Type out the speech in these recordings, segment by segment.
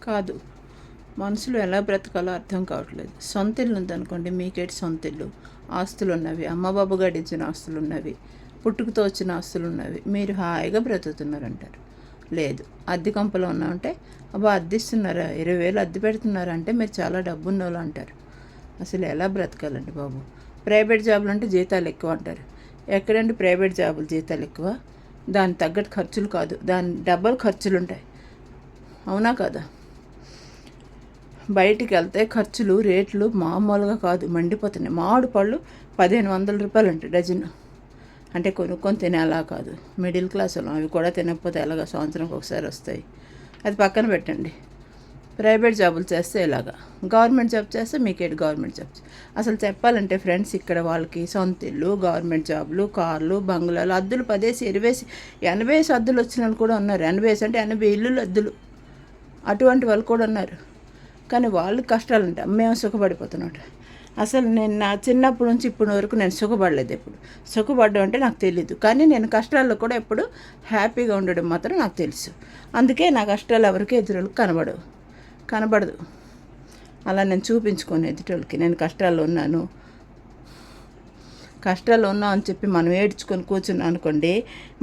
కాదు. మనుషులు ఎలా బ్రతకాలో అర్థం కావట్లేదు. సొంత ఇల్లు ఉందనుకోండి, మీకేటి సొంత ఇల్లు, ఆస్తులు ఉన్నవి, అమ్మ బాబు గడించిన ఆస్తులు ఉన్నవి, పుట్టుకతో వచ్చిన ఆస్తులు ఉన్నవి, మీరు హాయిగా బ్రతుకుతున్నారంటారు. లేదు, అద్దె కంపలో ఉన్నామంటే అబ్బా అద్దెస్తున్నారా, 20,000 అద్దె పెడుతున్నారా అంటే మీరు చాలా డబ్బున్న వాళ్ళు అంటారు. అసలు ఎలా బ్రతకాలండి బాబు? ప్రైవేట్ జాబులు అంటే జీతాలు ఎక్కువ అంటారు. ఎక్కడండి ప్రైవేట్ జాబులు జీతాలు ఎక్కువ? దానికి తగ్గట్టు ఖర్చులు కాదు, దాని డబ్బులు ఖర్చులు ఉంటాయి. అవునా కదా? బయటికి వెళ్తే ఖర్చులు రేట్లు మామూలుగా కాదు, మండిపోతున్నాయి. మామిడి పళ్ళు 1,500 రూపాయలు అంటే డజన్. అంటే కొనుక్కొని తినేలా కాదు, మిడిల్ క్లాస్ వాళ్ళం. అవి కూడా తినకపోతే ఎలాగా, సంవత్సరంకి ఒకసారి వస్తాయి. అది పక్కన పెట్టండి. ప్రైవేట్ జాబులు చేస్తే ఇలాగా, గవర్నమెంట్ జాబ్ చేస్తే మీకేంటి గవర్నమెంట్ జాబ్? అసలు చెప్పాలంటే ఫ్రెండ్స్, ఇక్కడ వాళ్ళకి సొంత ఇల్లు, గవర్నమెంట్ జాబులు, కార్లు, బంగ్లాలు, అద్దులు 10 20 80 అద్దులు వచ్చిన వాళ్ళు కూడా ఉన్నారు. 80 అంటే 80 ఇల్లులు అద్దులు, అటువంటి వాళ్ళు కూడా ఉన్నారు. కానీ వాళ్ళు కష్టాలు ఉంటాయి, మేము సుఖపడిపోతున్నట్టు. అసలు నేను నా చిన్నప్పటి నుంచి ఇప్పటి వరకు నేను సుఖపడలేదు. ఎప్పుడు సుఖపడ్డం అంటే నాకు తెలీదు, కానీ నేను కష్టాల్లో కూడా ఎప్పుడు హ్యాపీగా ఉండడం మాత్రం నాకు తెలుసు. అందుకే నా కష్టాలు ఎవరికి ఎదురులకు కనబడదు. అలా నేను చూపించుకోను ఎదుటోళ్ళకి నేను కష్టాల్లో ఉన్నాను అని చెప్పి మనం ఏడ్చుకొని కూర్చున్నాం అనుకోండి,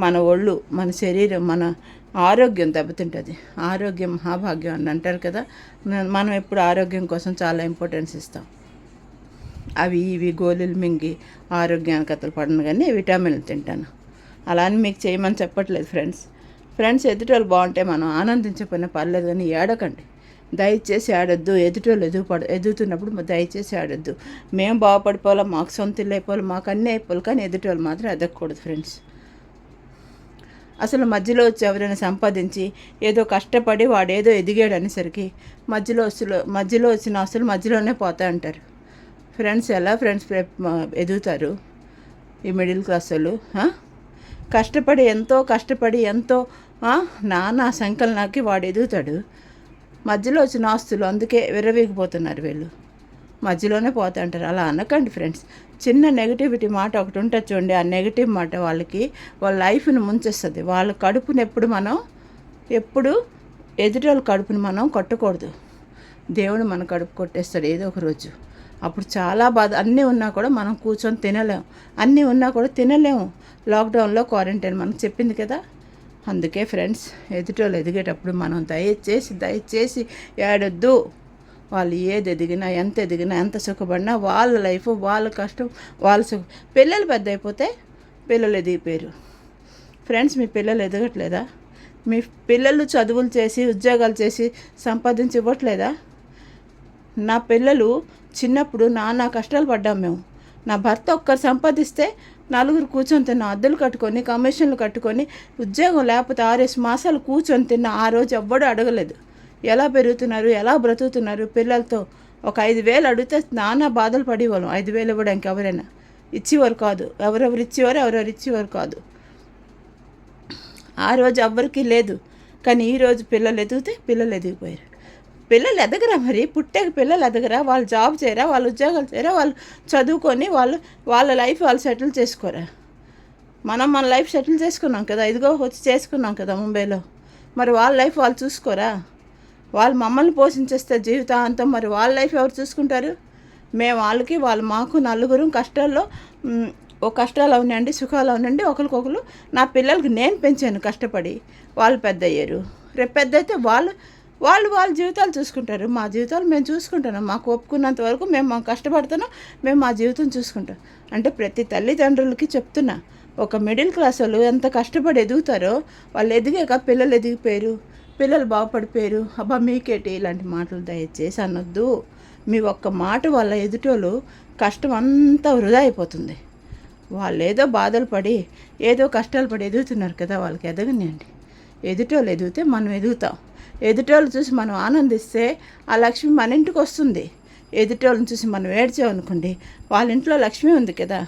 మన ఒళ్ళు, మన శరీరం, మన ఆరోగ్యం దెబ్బతింటుంది. ఆరోగ్యం మహాభాగ్యం అని అంటారు కదా. మనం ఎప్పుడు ఆరోగ్యం కోసం చాలా ఇంపార్టెన్స్ ఇస్తాం. అవి ఇవి గోళీలు మింగి ఆరోగ్యానికి అతలు పడను, కానీ విటామిన్లు తింటాను. అలా అని మీకు చేయమని చెప్పట్లేదు ఫ్రెండ్స్. ఎదుటోళ్ళు బాగుంటే మనం ఆనందించకపోయినా పర్లేదు, కానీ ఏడకండి, దయచేసి ఆడొద్దు. ఎదుటోళ్ళు ఎదుగుతున్నప్పుడు దయచేసి ఆడొద్దు. మేము బాగుపడిపోవాలి, మాకు సొంత ఇల్లు అయిపోవాలి, మాకు అన్నీ అయిపోవాలి, కానీ ఎదుటోళ్ళు మాత్రం ఎదగకూడదు ఫ్రెండ్స్. అసలు మధ్యలో వచ్చి ఎవరైనా సంపాదించి ఏదో కష్టపడి వాడేదో ఎదిగాడు అనేసరికి మధ్యలో వచ్చిన ఆస్తులు మధ్యలోనే పోతాయి అంటారు. ఫ్రెండ్స్, ఎలా ఫ్రెండ్స్ ఎదుగుతారు ఈ మిడిల్ క్లాస్ వాళ్ళు? కష్టపడి ఎంతో నానా సంకలనాకి వాడు ఎదుగుతాడు. మధ్యలో వచ్చిన ఆస్తులు అందుకే విర్రవీగిపోతున్నారు వీళ్ళు, మధ్యలోనే పోతా అంటారు. అలా అనకండి ఫ్రెండ్స్. చిన్న నెగిటివిటీ మాట ఒకటి ఉంటుంది చూడండి, ఆ నెగిటివ్ మాట వాళ్ళ లైఫ్ని ముంచేస్తుంది. వాళ్ళ కడుపుని ఎప్పుడు ఎదుటోళ్ళ కడుపుని మనం కొట్టకూడదు. దేవుడు మన కడుపు కొట్టేస్తాడు ఏదో ఒక రోజు. అప్పుడు చాలా బాధ. అన్నీ ఉన్నా కూడా మనం కూర్చొని తినలేము, అన్నీ ఉన్నా కూడా తినలేము. లాక్డౌన్లో క్వారంటైన్ మనకు చెప్పింది కదా. అందుకే ఫ్రెండ్స్, ఎదుటోళ్ళు ఎదిగేటప్పుడు మనం దయచేసి ఏడొద్దు. వాళ్ళు ఏది ఎదిగినా, ఎంత సుఖపడినా వాళ్ళ లైఫ్, వాళ్ళ కష్టం, వాళ్ళ సుఖం. పిల్లలు పెద్ద అయిపోతే పిల్లలు ఎదిగిపోయారు. ఫ్రెండ్స్, మీ పిల్లలు ఎదగట్లేదా? మీ పిల్లలు చదువులు చేసి, ఉద్యోగాలు చేసి సంపాదించి ఇవ్వట్లేదా? నా పిల్లలు చిన్నప్పుడు నానా కష్టాలు పడ్డాం మేము. నా భర్త ఒక్కరు సంపాదిస్తే నలుగురు కూర్చొని తిన్న, అద్దెలు కట్టుకొని, కమిషన్లు కట్టుకొని, ఉద్యోగం లేకపోతే 6 మాసాలు కూర్చొని తిన్న. ఆ రోజు ఎవ్వడూ అడగలేదు ఎలా పెరుగుతున్నారు, ఎలా బ్రతుకుతున్నారు పిల్లలతో. ఒక 5,000 అడిగితే నానా బాధలు పడేవాళ్ళం. 5,000 ఇవ్వడానికి ఎవరైనా ఇచ్చేవారు కాదు. ఎవరెవరు ఇచ్చేవారు కాదు. ఆ రోజు ఎవ్వరికీ లేదు. కానీ ఈరోజు పిల్లలు ఎదిగిపోయారు. పిల్లలు ఎదగరా? మరి పుట్టాక పిల్లలు ఎదగరా? వాళ్ళు జాబ్ చేయరా? వాళ్ళు ఉద్యోగాలు చేయరా? వాళ్ళు చదువుకొని వాళ్ళ లైఫ్ వాళ్ళు సెటిల్ చేసుకోరా? మన లైఫ్ సెటిల్ చేసుకున్నాం కదా, ఇదిగో వచ్చి చేసుకున్నాం కదా ముంబైలో. మరి వాళ్ళ లైఫ్ వాళ్ళు చూసుకోరా? వాళ్ళు మమ్మల్ని పోషించేస్తే జీవితాంతం, మరి వాళ్ళ లైఫ్ ఎవరు చూసుకుంటారు? మేము వాళ్ళు మాకు నలుగురు కష్టాలు అవునండి, సుఖాలు అవునండి, ఒకరికొకరు. నా పిల్లలకి నేను పెంచాను కష్టపడి, వాళ్ళు పెద్ద అయ్యారు. రేపు పెద్ద అయితే వాళ్ళ జీవితాలు చూసుకుంటారు. మా జీవితాలు మేము చూసుకుంటున్నాం. మాకు ఒప్పుకున్నంత వరకు మేము కష్టపడుతున్నాం, మేము మా జీవితం చూసుకుంటాం. అంటే ప్రతి తల్లిదండ్రులకి చెప్తున్నా, ఒక మిడిల్ క్లాస్ వాళ్ళు ఎంత కష్టపడి ఎదుగుతారో, వాళ్ళు ఎదిగాక పిల్లలు ఎదిగిపోయారు, పిల్లలు బాగుపడిపోయారు. అబ్బా మీకేటి ఇలాంటి మాటలు దయచేసి అనొద్దు. మీ ఒక్క మాట వల్ల ఎదుటోళ్ళు కష్టం అంతా వృధా అయిపోతుంది. వాళ్ళు ఏదో బాధలు పడి, ఏదో కష్టాలు పడి ఎదుగుతున్నారు కదా, వాళ్ళకి ఎదగనియండి. ఎదుటోళ్ళు ఎదిగితే మనం ఎదుగుతాం. ఎదుటోళ్ళు చూసి మనం ఆనందిస్తే ఆ లక్ష్మి మన ఇంటికి వస్తుంది. ఎదుటోళ్ళని చూసి మనం ఏడ్చామనుకోండి, వాళ్ళ ఇంట్లో లక్ష్మి ఉంది కదా.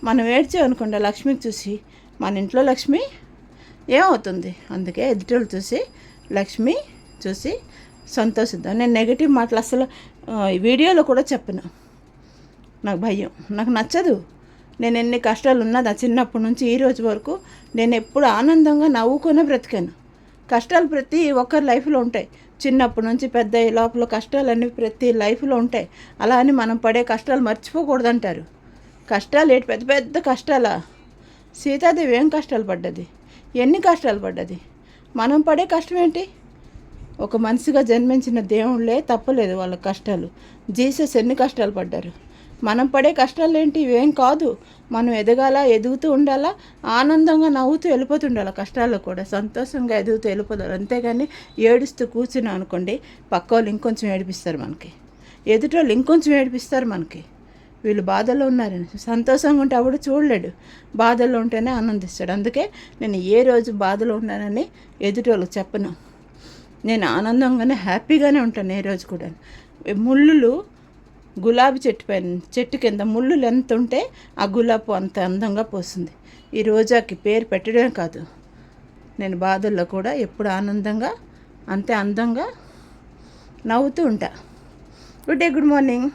మనం ఏడ్చామనుకోండి ఆ లక్ష్మికి చూసి, మన ఇంట్లో లక్ష్మి ఏమవుతుంది? అందుకే ఎదుటోళ్ళు చూసి, లక్ష్మి చూసి సంతోషిద్దాం. నేను నెగిటివ్ మాటలు అసలు వీడియోలో కూడా చెప్పను. నాకు భయం, నాకు నచ్చదు. నేను ఎన్ని కష్టాలు ఉన్నా నా చిన్నప్పటి నుంచి ఈ రోజు వరకు నేను ఎప్పుడు ఆనందంగా నవ్వుకునే బ్రతికాను. కష్టాలు ప్రతి ఒక్కరి లైఫ్లో ఉంటాయి. చిన్నప్పటి నుంచి పెద్ద అయ్యే లోపల కష్టాలన్నీ ప్రతి లైఫ్లో ఉంటాయి. అలా అని మనం పడే కష్టాలు మర్చిపోకూడదు అంటారు. కష్టాలు ఏంటి, పెద్ద పెద్ద కష్టాలా? సీతాదేవి ఏం కష్టాలు పడ్డది, ఎన్ని కష్టాలు పడ్డది? మనం పడే కష్టం ఏంటి? ఒక మనిషిగా జన్మించిన దేవుళ్ళే తప్పలేదు వాళ్ళ కష్టాలు. జీసస్ ఎన్ని కష్టాలు పడ్డారు. మనం పడే కష్టాలు ఏంటి? ఇవేం కాదు. మనం ఎదగాల, ఎదుగుతూ ఉండాలా, ఆనందంగా నవ్వుతూ వెళ్ళిపోతుండాలి. కష్టాల్లో కూడా సంతోషంగా ఎదుగుతూ వెళ్ళిపోతారు. అంతేగాని ఏడుస్తూ కూర్చున్నాం అనుకోండి, పక్క వాళ్ళు ఇంకొంచెం ఏడిపిస్తారు మనకి, ఎదుటోళ్ళు ఇంకొంచెం ఏడిపిస్తారు మనకి. వీళ్ళు బాధల్లో ఉన్నారని. సంతోషంగా ఉంటే ఎవడు చూడలేడు, బాధల్లో ఉంటేనే ఆనందిస్తాడు. అందుకే నేను ఏ రోజు బాధలో ఉన్నానని ఎదుటోళ్ళకి చెప్పను. నేను ఆనందంగానే హ్యాపీగానే ఉంటాను ఏ రోజు కూడా. ముళ్ళులు గులాబీ చెట్టు కింద ముళ్ళులు ఎంత ఉంటే ఆ గులాబీ అంత అందంగా పోస్తుంది. ఈ రోజాకి పేరు పెట్టడమే కాదు, నేను బాధల్లో కూడా ఎప్పుడు ఆనందంగా అంతే అందంగా నవ్వుతూ ఉంటా. Good day, good morning.